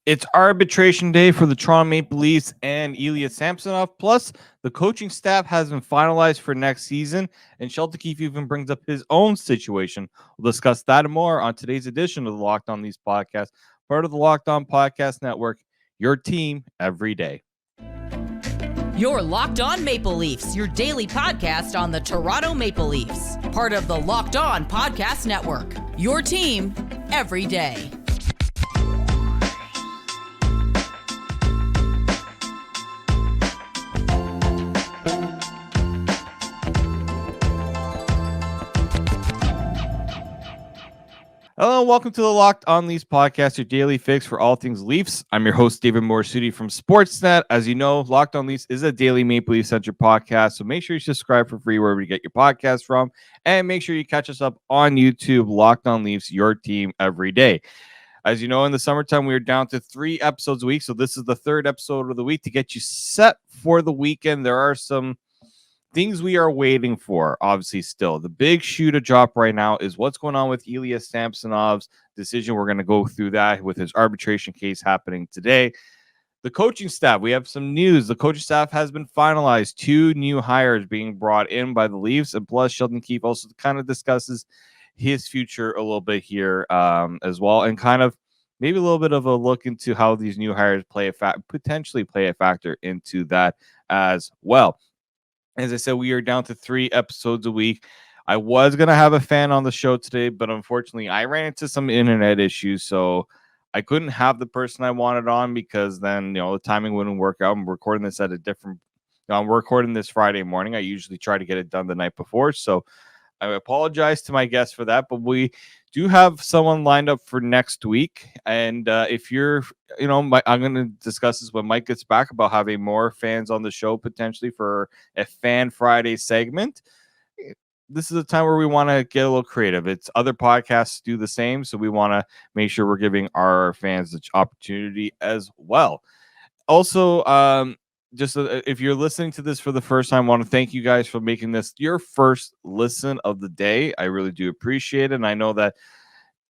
It's arbitration day for the Toronto Maple Leafs and Ilya Samsonov. Plus, the coaching staff has been finalized for next season, and Sheldon Keefe even brings up his own situation. We'll discuss that and more on today's edition of the Locked On Leafs podcast, part of the Locked On Podcast Network, your team every day. You're Locked On Maple Leafs, your daily podcast on the Toronto Maple Leafs, part of the Locked On Podcast Network, your team every day. Hello, and welcome to the Locked On Leafs podcast, your daily fix for all things Leafs. I'm your host, David Morassutti from Sportsnet. As you know, Locked On Leafs is a daily Maple Leaf centric podcast, so make sure you subscribe for free wherever you get your podcast from, and make sure you catch us up on YouTube, Locked On Leafs, your team every day. As you know, in the summertime, we are down to 3 episodes a week, so this is the 3rd episode of the week to get you set for the weekend. There are some things we are waiting for, obviously, still. The big shoe to drop right now is what's going on with Ilya Samsonov's decision. We're going to go through that with his arbitration case happening today. The coaching staff, we have some news. The coaching staff has been finalized. 2 new hires being brought in by the Leafs, and plus Sheldon Keefe also kind of discusses his future a little bit here as well, and kind of maybe a little bit of a look into how these new hires potentially play a factor into that as well. As I said, we are down to 3 episodes a week. I was going to have a fan on the show today, but unfortunately, I ran into some internet issues, so I couldn't have the person I wanted on because then, the timing wouldn't work out. I'm recording this at a different I'm recording this Friday morning. I usually try to get it done the night before, so I apologize to my guests for that, but we do have someone lined up for next week. And if you're, I'm going to discuss this when Mike gets back about having more fans on the show potentially for a Fan Friday segment. This is a time where we want to get a little creative. It's other podcasts do the same, so we want to make sure we're giving our fans the opportunity as well. Also, if you're listening to this for the first time, I want to thank you guys for making this your first listen of the day. I really do appreciate it. And I know that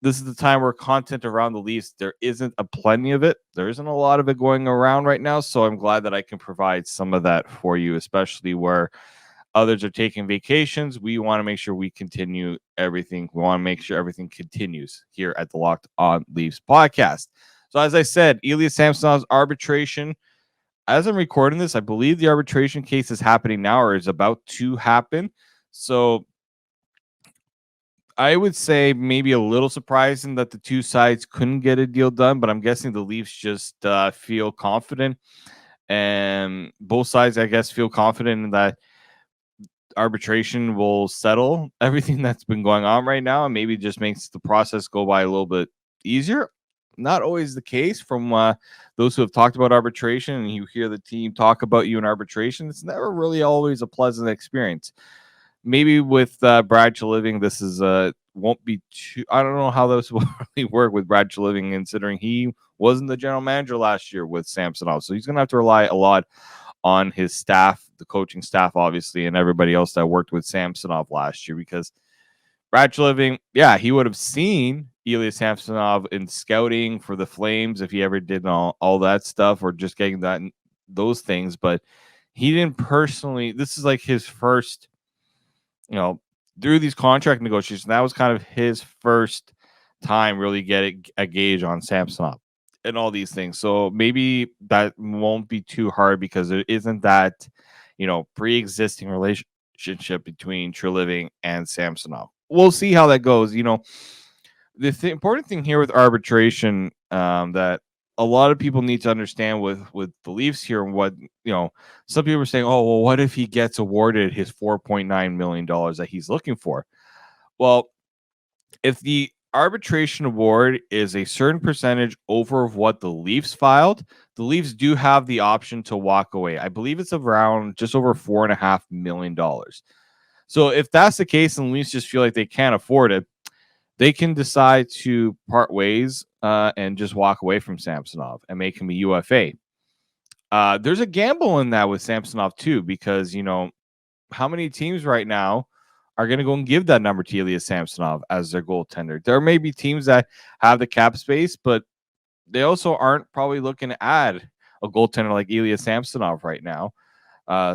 this is the time where content around the Leafs, there isn't a plenty of it. There isn't a lot of it going around right now. So I'm glad that I can provide some of that for you, especially where others are taking vacations. We want to make sure we continue everything. We want to make sure everything continues here at the Locked On Leafs podcast. So as I said, Ilya Samsonov's arbitration. As I'm recording this, I believe the arbitration case is happening now or is about to happen. So I would say maybe a little surprising that the 2 sides couldn't get a deal done, but I'm guessing the Leafs just feel confident. And both sides, I guess, feel confident in that arbitration will settle everything that's been going on right now and maybe just makes the process go by a little bit easier. Not always the case from those who have talked about arbitration, and you hear the team talk about you in arbitration. It's never really always a pleasant experience. Maybe with Brad Treliving, this is won't be too. I don't know how this will really work with Brad Treliving, considering he wasn't the general manager last year with Samsonov, so he's going to have to rely a lot on his staff, the coaching staff, obviously, and everybody else that worked with Samsonov last year, because Brad Treliving, he would have seen Ilya Samsonov in scouting for the Flames if he ever did all that stuff or just getting those things. But he didn't personally. This is like his first, through these contract negotiations. That was kind of his first time really getting a gauge on Samsonov and all these things. So maybe that won't be too hard because there isn't that, pre-existing relationship between Treliving and Samsonov. We'll see how that goes. The important thing here with arbitration that a lot of people need to understand with the Leafs here, and what some people are saying, oh, well, what if he gets awarded his $4.9 million that he's looking for? Well, if the arbitration award is a certain percentage over of what the Leafs filed, the Leafs do have the option to walk away. I believe it's around just over $4.5 million. So if that's the case and the Leafs just feel like they can't afford it, they can decide to part ways and just walk away from Samsonov and make him a UFA. There's a gamble in that with Samsonov too, because, how many teams right now are going to go and give that number to Ilya Samsonov as their goaltender? There may be teams that have the cap space, but they also aren't probably looking to add a goaltender like Ilya Samsonov right now.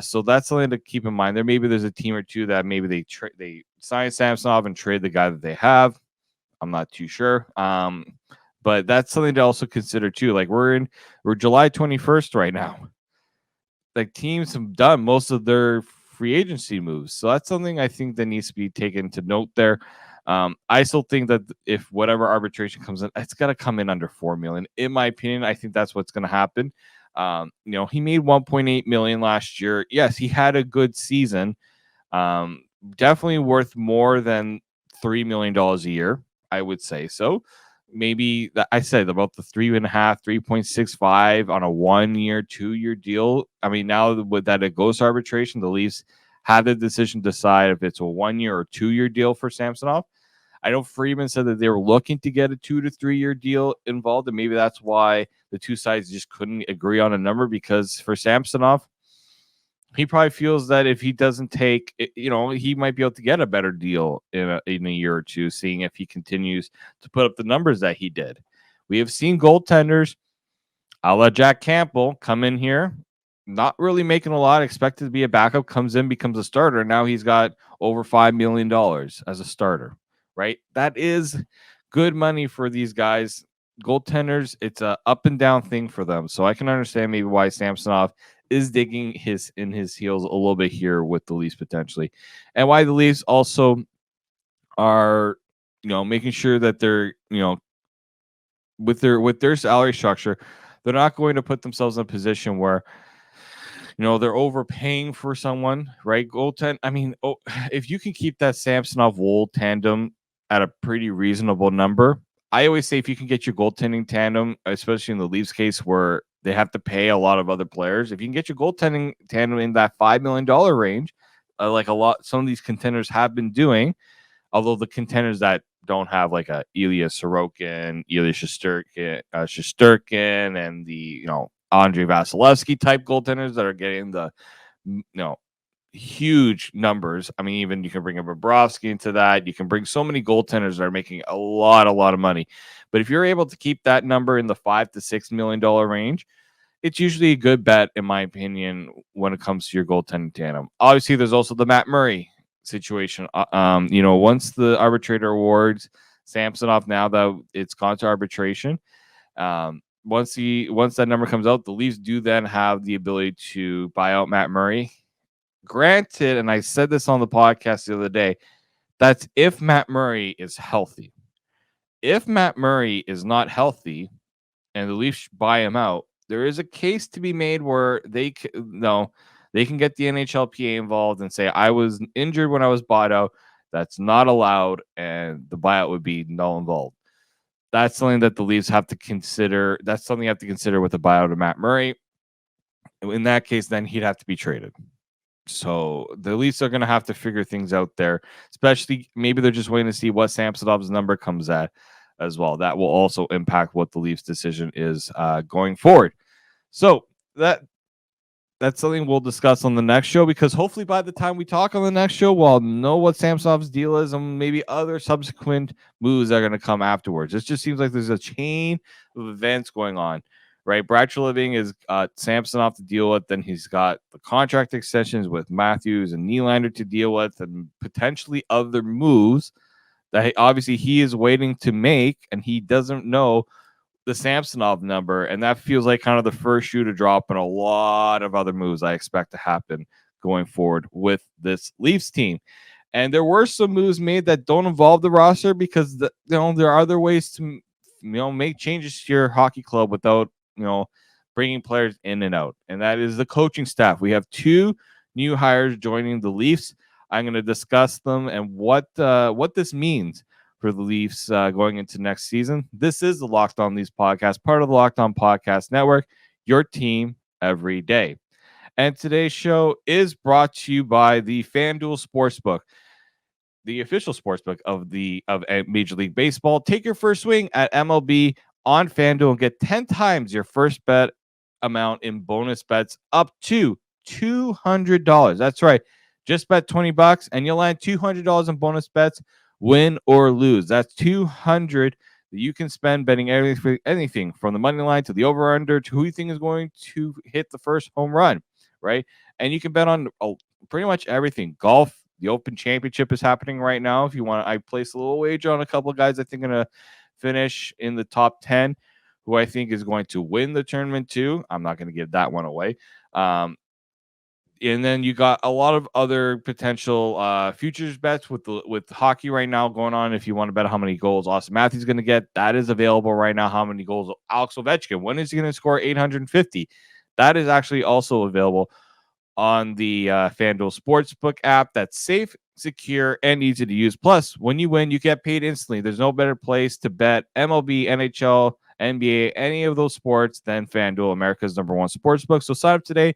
So that's something to keep in mind. Maybe there's a team or two that maybe they sign Samsonov and trade the guy that they have. I'm not too sure. But that's something to also consider too. Like we're July 21st right now. Like teams have done most of their free agency moves, so that's something I think that needs to be taken to note there. I still think that if whatever arbitration comes in, it's got to come in under $4 million. In my opinion, I think that's what's going to happen. He made $1.8 million last year. Yes, he had a good season. Definitely worth more than $3 million a year, I would say. So maybe that I said about the 3.65 on a 1 year, 2 year deal. I mean, now with that it goes to arbitration, the Leafs have the decision to decide if it's a 1 year or 2 year deal for Samsonov. I know Freeman said that they were looking to get a 2 to 3 year deal involved, and maybe that's why the two sides just couldn't agree on a number, because for Samsonov, he probably feels that if he doesn't take, he might be able to get a better deal in a year or two, seeing if he continues to put up the numbers that he did. We have seen goaltenders, a la Jack Campbell, come in here, not really making a lot, expected to be a backup, comes in, becomes a starter. And now he's got over $5 million as a starter, right? That is good money for these guys. Goaltenders, it's a up and down thing for them. So I can understand maybe why Samsonov is digging his heels a little bit here with the Leafs potentially, and why the Leafs also are, making sure that they're, with their salary structure, they're not going to put themselves in a position where, they're overpaying for someone, right? I mean, if you can keep that Samsonov Wold tandem at a pretty reasonable number, I always say if you can get your goaltending tandem, especially in the Leafs case where they have to pay a lot of other players, if you can get your goaltending tandem in that $5 million range, like some of these contenders have been doing, although the contenders that don't have like a Ilya Sorokin, Ilya Shesterkin, and the Andrei Vasilevsky type goaltenders that are getting the huge numbers. I mean, even you can bring a Bobrovsky into that. You can bring so many goaltenders that are making a lot of money. But if you're able to keep that number in the $5 to $6 million range, it's usually a good bet, in my opinion, when it comes to your goaltending tandem. Obviously, there's also the Matt Murray situation. Once the arbitrator awards Samsonov, now that it's gone to arbitration, once that number comes out, the Leafs do then have the ability to buy out Matt Murray. Granted, and I said this on the podcast the other day, that's if Matt Murray is healthy. If Matt Murray is not healthy and the Leafs buy him out, there is a case to be made where they can get the NHLPA involved and say, I was injured when I was bought out. That's not allowed, and the buyout would be null and void. That's something that the Leafs have to consider. That's something you have to consider with the buyout of Matt Murray. In that case, then he'd have to be traded. So the Leafs are going to have to figure things out there, especially maybe they're just waiting to see what Samsonov's number comes at as well. That will also impact what the Leafs' decision is going forward. So that's something we'll discuss on the next show, because hopefully by the time we talk on the next show, we'll know what Samsonov's deal is and maybe other subsequent moves that are going to come afterwards. It just seems like there's a chain of events going on. Right, Brad Treliving is Samsonov to deal with. Then he's got the contract extensions with Matthews and Nylander to deal with, and potentially other moves that obviously he is waiting to make, and he doesn't know the Samsonov number. And that feels like kind of the first shoe to drop in a lot of other moves I expect to happen going forward with this Leafs team. And there were some moves made that don't involve the roster, because there are other ways to make changes to your hockey club without bringing players in and out. And that is the coaching staff. We have two new hires joining the Leafs. I'm going to discuss them and what this means for the Leafs going into next season. This is the Locked On Leafs podcast, part of the Locked On Podcast Network, your team every day. And today's show is brought to you by the FanDuel Sportsbook, the official sportsbook of Major League Baseball. Take your first swing at MLB on FanDuel and get 10 times your first bet amount in bonus bets up to $200. That's right. Just bet $20 and you'll land $200 in bonus bets, win or lose. That's $200 that you can spend betting anything from the money line to the over under to who you think is going to hit the first home run, right? And you can bet on pretty much everything. Golf, the Open Championship is happening right now. If you want, I placed a little wager on a couple of guys I think are going to finish in the top 10, who I think is going to win the tournament too. I'm not going to give that one away. And then you got a lot of other potential futures bets with hockey right now going on. If you want to bet how many goals Austin Matthews is going to get, that is available right now. How many goals Alex Ovechkin? When is he going to score 850? That is actually also available on the FanDuel Sportsbook app. That's safe, secure, and easy to use. Plus, when you win, you get paid instantly. There's no better place to bet MLB, NHL, NBA, any of those sports than FanDuel, America's #1 sportsbook. So sign up today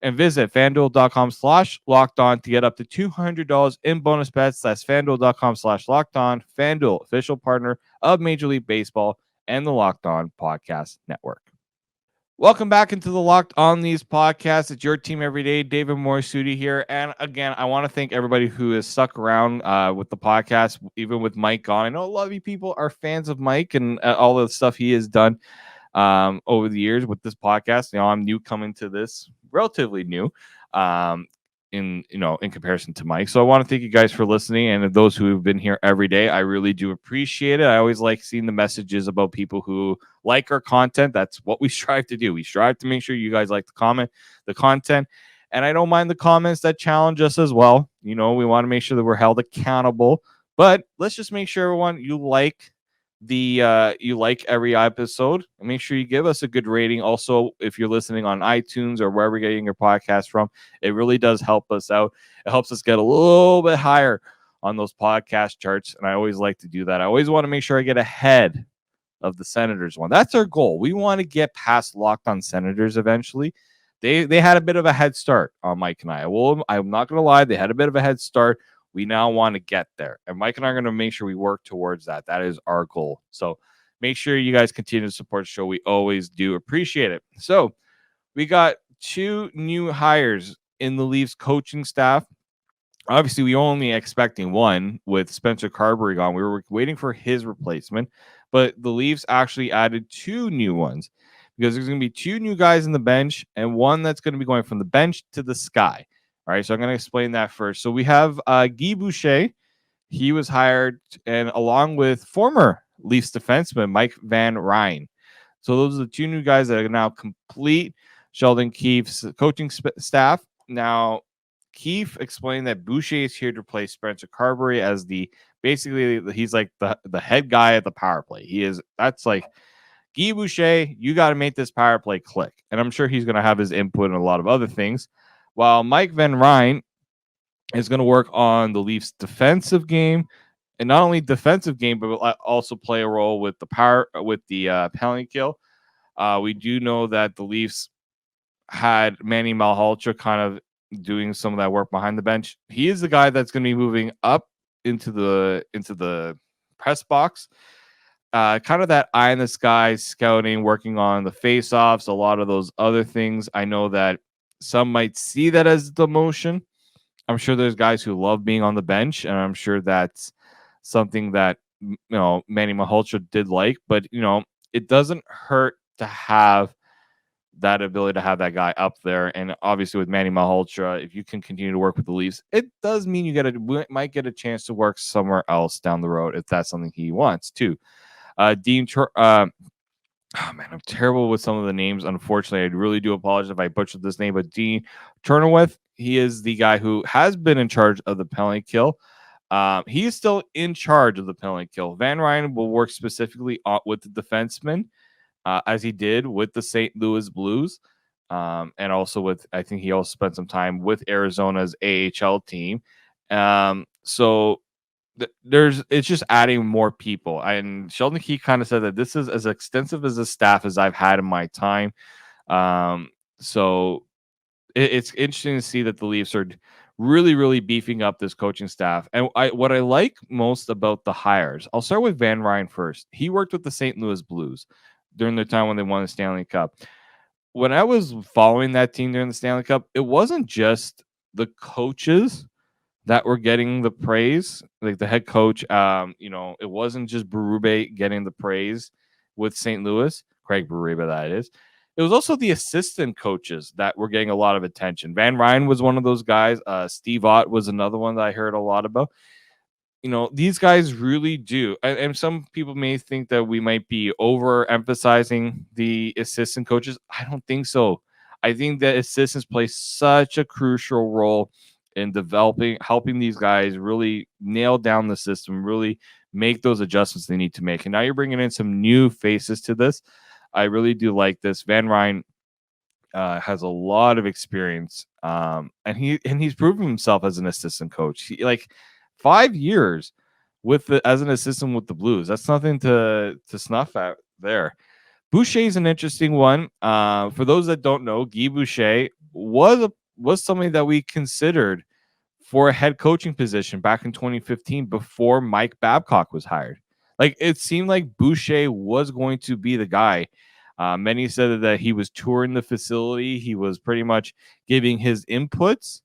and visit fanduel.com/locked-on to get up to $200 in bonus bets. That's fanduel.com/locked-on. FanDuel, official partner of Major League Baseball and the Locked On Podcast Network. Welcome back into the Locked On These podcast. It's your team every day. David Morassutti here. And again, I want to thank everybody who has stuck around with the podcast, even with Mike gone. I know a lot of you people are fans of Mike and all the stuff he has done over the years with this podcast. You know, I'm new coming to this, relatively new, in comparison to Mike. So I want to thank you guys for listening, and those who have been here every day. I really do appreciate it. I always like seeing the messages about people who like our content. That's what we strive to do. We strive to make sure you guys like the content. And I don't mind the comments that challenge us as well. You know, we want to make sure that we're held accountable. But let's just make sure everyone you like every episode, and make sure you give us a good rating. Also, if you're listening on iTunes or wherever you're getting your podcast from, it really does help us out. It helps us get a little bit higher on those podcast charts, and I always like to do that. I always want to make sure I get ahead of the Senators one. That's our goal. We want to get past Locked On Senators eventually. They had a bit of a head start on Mike and I. I'm not going to lie, they had a bit of a head start. We now want to get there. And Mike and I are going to make sure we work towards that. That is our goal. So make sure you guys continue to support the show. We always do appreciate it. So we got 2 new hires in the Leafs coaching staff. Obviously, we only expecting one with Spencer Carberry gone. We were waiting for his replacement. But the Leafs actually added 2 new ones, because there's going to be 2 new guys in the bench and one that's going to be going from the bench to the sky. All right, so I'm going to explain that first. So we have Guy Boucher. He was hired, and along with former Leafs defenseman Mike Van Ryn. So those are the 2 new guys that are now complete Sheldon Keefe's coaching staff. Now, Keefe explained that Boucher is here to replace Spencer Carberry as he's like the head guy at the power play. That's like, Guy Boucher, you got to make this power play click. And I'm sure he's going to have his input in a lot of other things. While Mike Van Ryn is going to work on the Leafs' defensive game, and not only defensive game, but will also play a role with the penalty kill. We do know that the Leafs had Manny Malhotra kind of doing some of that work behind the bench. He is the guy that's going to be moving up into the press box. Kind of that eye in the sky scouting, working on the face-offs, a lot of those other things. I know that some might see that as demotion. I'm sure there's guys who love being on the bench, and I'm sure that's something that Manny Malhotra did like. But it doesn't hurt to have that ability to have that guy up there. And obviously with Manny Malhotra, if you can continue to work with the Leafs, it does mean you might get a chance to work somewhere else down the road if that's something he wants too. Oh man, I'm terrible with some of the names. Unfortunately, I really do apologize if I butchered this name. But Dean Turnoweth, he is the guy who has been in charge of the penalty kill. He is still in charge of the penalty kill. Van Ryn will work specifically with the defensemen, as he did with the St. Louis Blues, and also I think he also spent some time with Arizona's AHL team. So it's just adding more people. And Sheldon Keefe kind of said that this is as extensive as a staff as I've had in my time. So it's interesting to see that the Leafs are really, really beefing up this coaching staff. And what I like most about the hires, I'll start with Van Ryn first. He worked with the St. Louis Blues during the time when they won the Stanley Cup. When I was following that team during the Stanley Cup, it wasn't just the coaches that were getting the praise, like the head coach. It wasn't just Berube getting the praise with St. Louis, Craig Berube, that is. It was also the assistant coaches that were getting a lot of attention. Van Ryn was one of those guys. Steve Ott was another one that I heard a lot about. These guys really do. And some people may think that we might be overemphasizing the assistant coaches. I don't think so. I think that assistants play such a crucial role in helping these guys really nail down the system, really make those adjustments they need to make. And now you're bringing in some new faces to this. I really do like this. Van Ryn has a lot of experience, and he's proven himself as an assistant coach. He, like 5 years as an assistant with the Blues. That's nothing to snuff at there. Boucher is an interesting one. For those that don't know, Guy Boucher was somebody that we considered for a head coaching position back in 2015 before Mike Babcock was hired. Like it seemed like Boucher was going to be the guy. Many said that he was touring the facility. He was pretty much giving his inputs.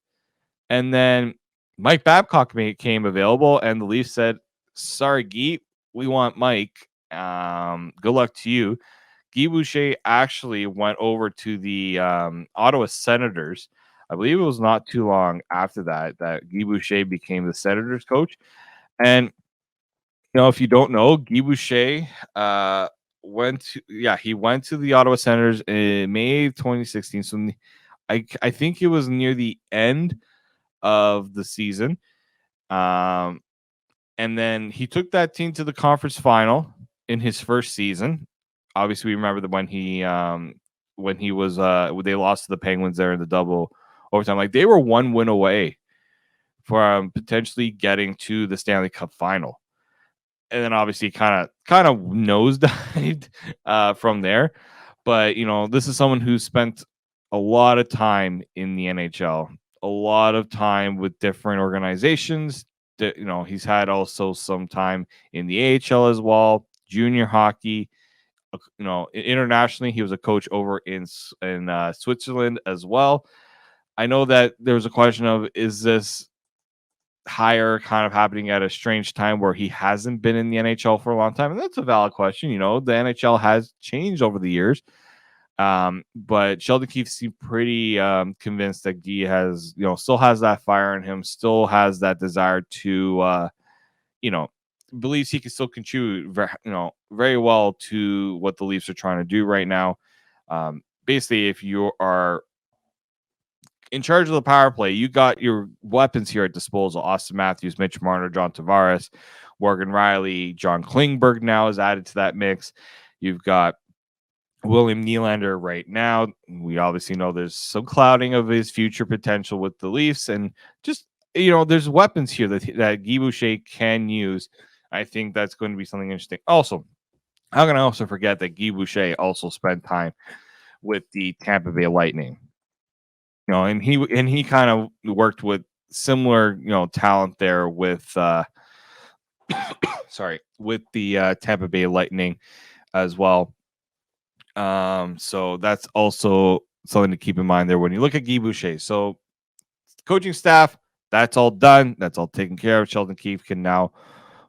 And then Mike Babcock came available, and the Leafs said, sorry, Guy, we want Mike. Good luck to you. Guy Boucher actually went over to the Ottawa Senators. I believe it was not too long after that Guy Boucher became the Senators coach. And, if you don't know, Guy Boucher went to the Ottawa Senators in May 2016. So I think it was near the end of the season. And then he took that team to the conference final in his first season. Obviously, we remember that when he was they lost to the Penguins there in the double overtime. Like they were one win away from potentially getting to the Stanley Cup final. And then obviously kind of nosedived from there. But, this is someone who spent a lot of time in the NHL, a lot of time with different organizations. He's had also some time in the AHL as well, junior hockey. Internationally, he was a coach over in Switzerland as well. I know that there was a question of, is this hire kind of happening at a strange time where he hasn't been in the NHL for a long time? And that's a valid question. The NHL has changed over the years. But Sheldon Keefe seemed pretty convinced that Guy has, still has that fire in him, still has that desire to, believes he can still contribute, very well to what the Leafs are trying to do right now. Basically, if you are in charge of the power play, you got your weapons here at disposal. Austin Matthews, Mitch Marner, John Tavares, Morgan Riley, John Klingberg now is added to that mix. You've got William Nylander right now. We obviously know there's some clouding of his future potential with the Leafs. And just, there's weapons here that Guy Boucher can use. I think that's going to be something interesting. Also, how can I also forget that Guy Boucher also spent time with the Tampa Bay Lightning? And he kind of worked with similar, talent there with with the Tampa Bay Lightning as well. So that's also something to keep in mind there when you look at Guy Boucher. So coaching staff, that's all done. That's all taken care of. Sheldon Keefe can now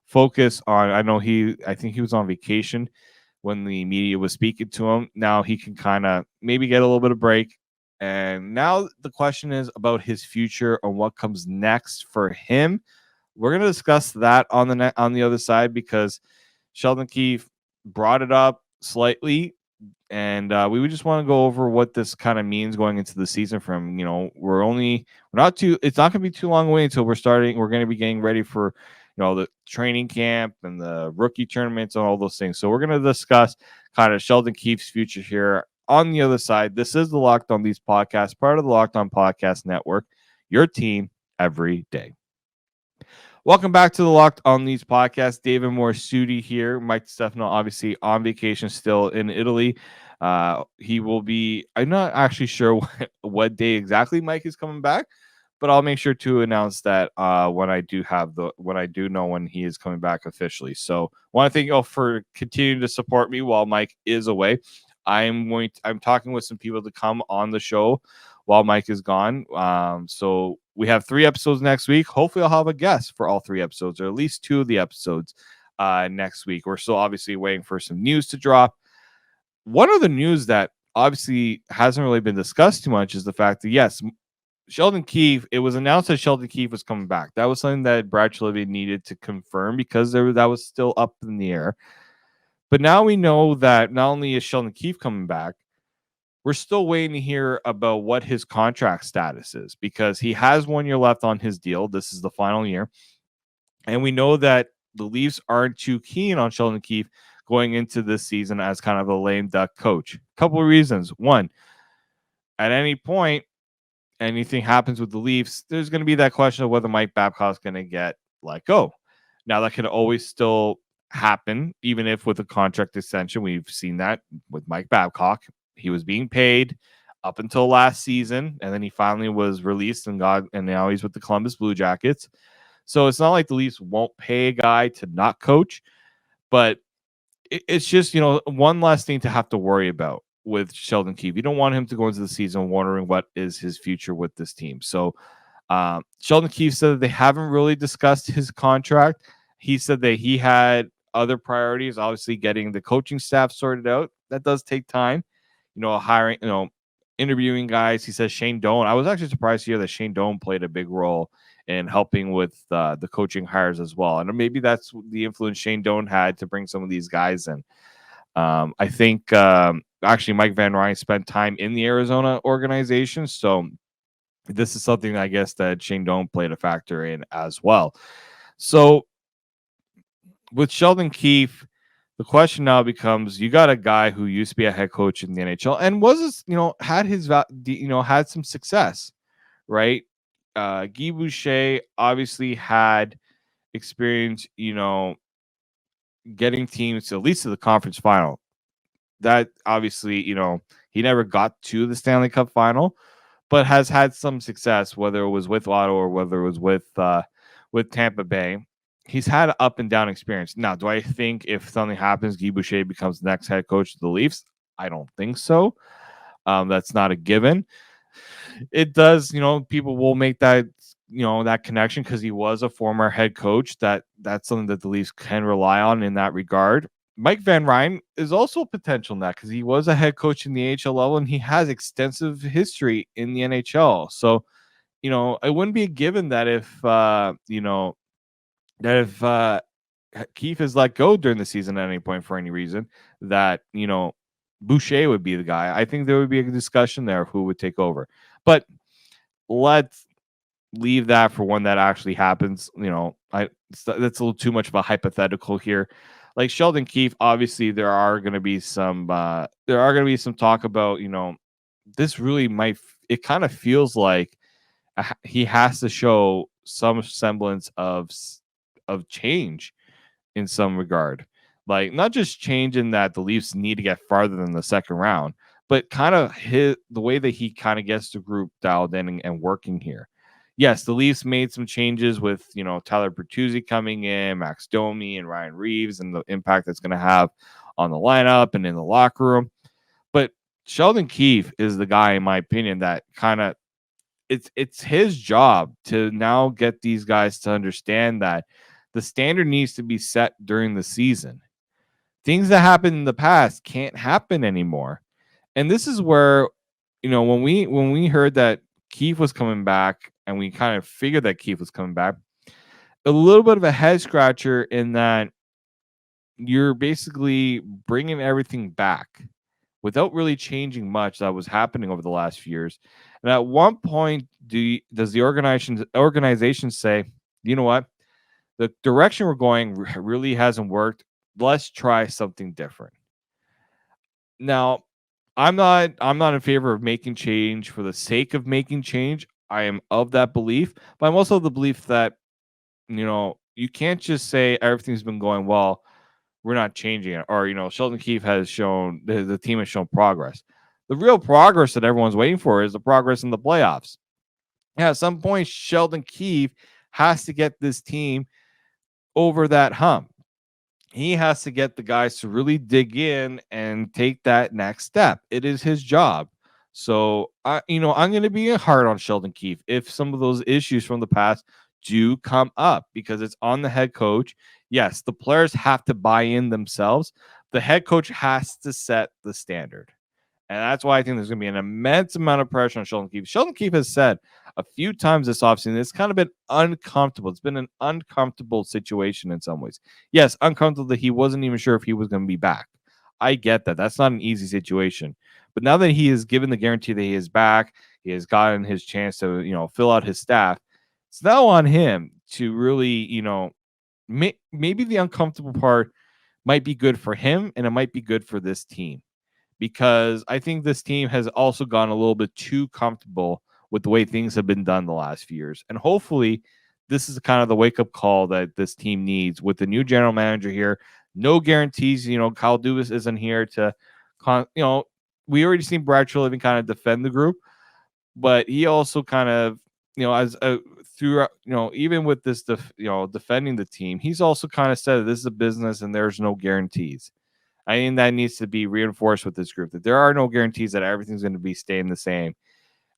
focus on, I think he was on vacation when the media was speaking to him. Now he can kind of maybe get a little bit of break. And now the question is about his future and what comes next for him. We're going to discuss that on the other side, because Sheldon Keefe brought it up slightly, and we would just want to go over what this kind of means going into the season. It's not going to be too long away until we're going to be getting ready for, the training camp and the rookie tournaments and all those things. So we're going to discuss kind of Sheldon Keefe's future here. On the other side, this is the Locked On Leafs podcast, part of the Locked On Podcast Network, your team every day. Welcome back to the Locked On Leafs podcast. David Morassutti here. Mike Stefano, obviously on vacation still in Italy. He will be, I'm not actually sure what day exactly Mike is coming back, but I'll make sure to announce that when I do know when he is coming back officially. So I want to thank you all for continuing to support me while Mike is away. I'm talking with some people to come on the show while Mike is gone. So we have 3 episodes next week. Hopefully, I'll have a guest for all 3 episodes, or at least 2 of the episodes next week. We're still obviously waiting for some news to drop. One of the news that obviously hasn't really been discussed too much is the fact that, yes, Sheldon Keefe, it was announced that Sheldon Keefe was coming back. That was something that Brad Treliving needed to confirm because that was still up in the air. But now we know that not only is Sheldon Keefe coming back, we're still waiting to hear about what his contract status is, because he has 1 year left on his deal. This is the final year. And we know that the Leafs aren't too keen on Sheldon Keefe going into this season as kind of a lame duck coach. A couple of reasons. One, at any point, anything happens with the Leafs, there's going to be that question of whether Mike Babcock's going to get let go. Now, that can always still happen, even if with a contract extension. We've seen that with Mike Babcock. He was being paid up until last season, and then he finally was released and now he's with the Columbus Blue Jackets. So it's not like the Leafs won't pay a guy to not coach, but it's just, one less thing to have to worry about with Sheldon Keefe. You don't want him to go into the season wondering what is his future with this team. So Sheldon Keefe said that they haven't really discussed his contract. He said that he had other priorities, obviously getting the coaching staff sorted out. That does take time. Hiring, interviewing guys. He says Shane Doan. I was actually surprised to hear that Shane Doan played a big role in helping with the coaching hires as well. And maybe that's the influence Shane Doan had to bring some of these guys in. I think actually Mike Van Ryn spent time in the Arizona organization. So this is something I guess that Shane Doan played a factor in as well. So with Sheldon Keefe, the question now becomes: you got a guy who used to be a head coach in the NHL and had some success, right? Guy Boucher obviously had experience, getting teams to at least to the conference final. That obviously, he never got to the Stanley Cup final, but has had some success, whether it was with Ottawa or whether it was with Tampa Bay. He's had up and down experience. Now, do I think if something happens, Guy Boucher becomes the next head coach of the Leafs? I don't think so. That's not a given. It does, people will make that, that connection because he was a former head coach. That's something that the Leafs can rely on in that regard. Mike Van Ryn is also potential in that because he was a head coach in the AHL level and he has extensive history in the NHL. So, it wouldn't be a given that if Keefe is let go during the season at any point for any reason, that, Boucher would be the guy. I think there would be a discussion there of who would take over. But let's leave that for when that actually happens. That's a little too much of a hypothetical here. Like Sheldon Keefe, obviously there are going to be some talk about, this really might, it kind of feels like he has to show some semblance of change in some regard. Like, not just change in that the Leafs need to get farther than the second round, but kind of the way that he kind of gets the group dialed in and working here. Yes, the Leafs made some changes with, Tyler Bertuzzi coming in, Max Domi and Ryan Reeves, and the impact that's going to have on the lineup and in the locker room. But Sheldon Keefe is the guy, in my opinion, that kind of, it's his job to now get these guys to understand that the standard needs to be set during the season. Things that happened in the past can't happen anymore. And this is where, when we heard that Keefe was coming back and we kind of figured that Keefe was coming back, a little bit of a head scratcher in that you're basically bringing everything back without really changing much that was happening over the last few years. And at one point, does the organization say, you know what, the direction we're going really hasn't worked. Let's try something different. Now, I'm not in favor of making change for the sake of making change. I am of that belief, but I'm also of the belief that, you can't just say everything's been going well, we're not changing it. Or, Sheldon Keefe has shown, the team has shown progress. The real progress that everyone's waiting for is the progress in the playoffs. Yeah, at some point, Sheldon Keefe has to get this team over that hump. He has to get the guys to really dig in and take that next step. It is his job. So I'm going to be hard on Sheldon Keefe if some of those issues from the past do come up because it's on the head coach. Yes, the players have to buy in themselves. The head coach has to set the standard. And that's why I think there's going to be an immense amount of pressure on Sheldon Keefe. Sheldon Keefe has said a few times this offseason, it's kind of been uncomfortable. It's been an uncomfortable situation in some ways. Yes, uncomfortable that he wasn't even sure if he was going to be back. I get that. That's not an easy situation. But now that he is given the guarantee that he is back, he has gotten his chance to, fill out his staff. It's now on him to really, maybe the uncomfortable part might be good for him and it might be good for this team because I think this team has also gone a little bit too comfortable with the way things have been done the last few years. And hopefully, this is kind of the wake up call that this team needs with the new general manager here. No guarantees. Kyle Dubas isn't here to, we already seen Brad Treliving kind of defend the group, but he also kind of, as throughout, even with this, defending the team, he's also kind of said that this is a business and there's no guarantees. I think that needs to be reinforced with this group that there are no guarantees that everything's going to be staying the same.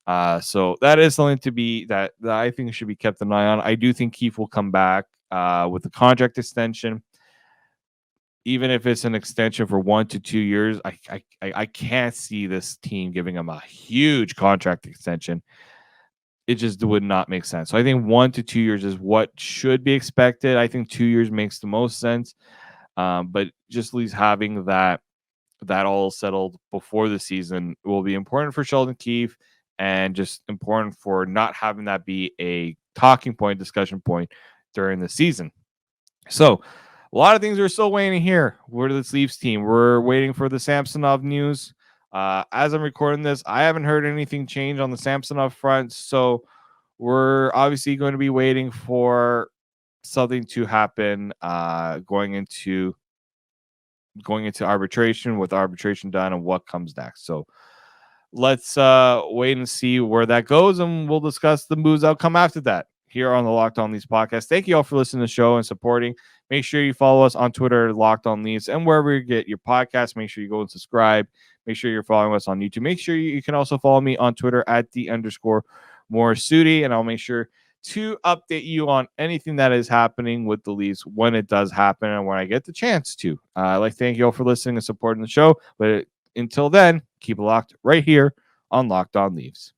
So that is something to be that I think should be kept an eye on. I do think Keefe will come back with the contract extension, even if it's an extension for 1 to 2 years. I can't see this team giving him a huge contract extension. It just would not make sense. So I think 1 to 2 years is what should be expected. I think 2 years makes the most sense. But just at least having that all settled before the season will be important for Sheldon Keefe and just important for not having that be a talking point, discussion point during the season. So a lot of things are still waiting here. We're this Leafs team. We're waiting for the Samsonov news. As I'm recording this, I haven't heard anything change on the Samsonov front. So we're obviously going to be waiting for something to happen going into arbitration, with arbitration done and what comes next. So let's wait and see where that goes, and we'll discuss the moves outcome after that here on the Locked On Leafs podcast. Thank you all for listening to the show and supporting. Make sure you follow us on Twitter, Locked On Leafs, and wherever you get your podcast. Make sure you go and subscribe. Make sure you're following us on YouTube. Make sure you can also follow me on Twitter at @the_Morassutti, and I'll make sure to update you on anything that is happening with the Leafs when it does happen and when I get the chance to. I'd like to thank you all for listening and supporting the show. But until then, keep it locked right here on Locked On Leafs.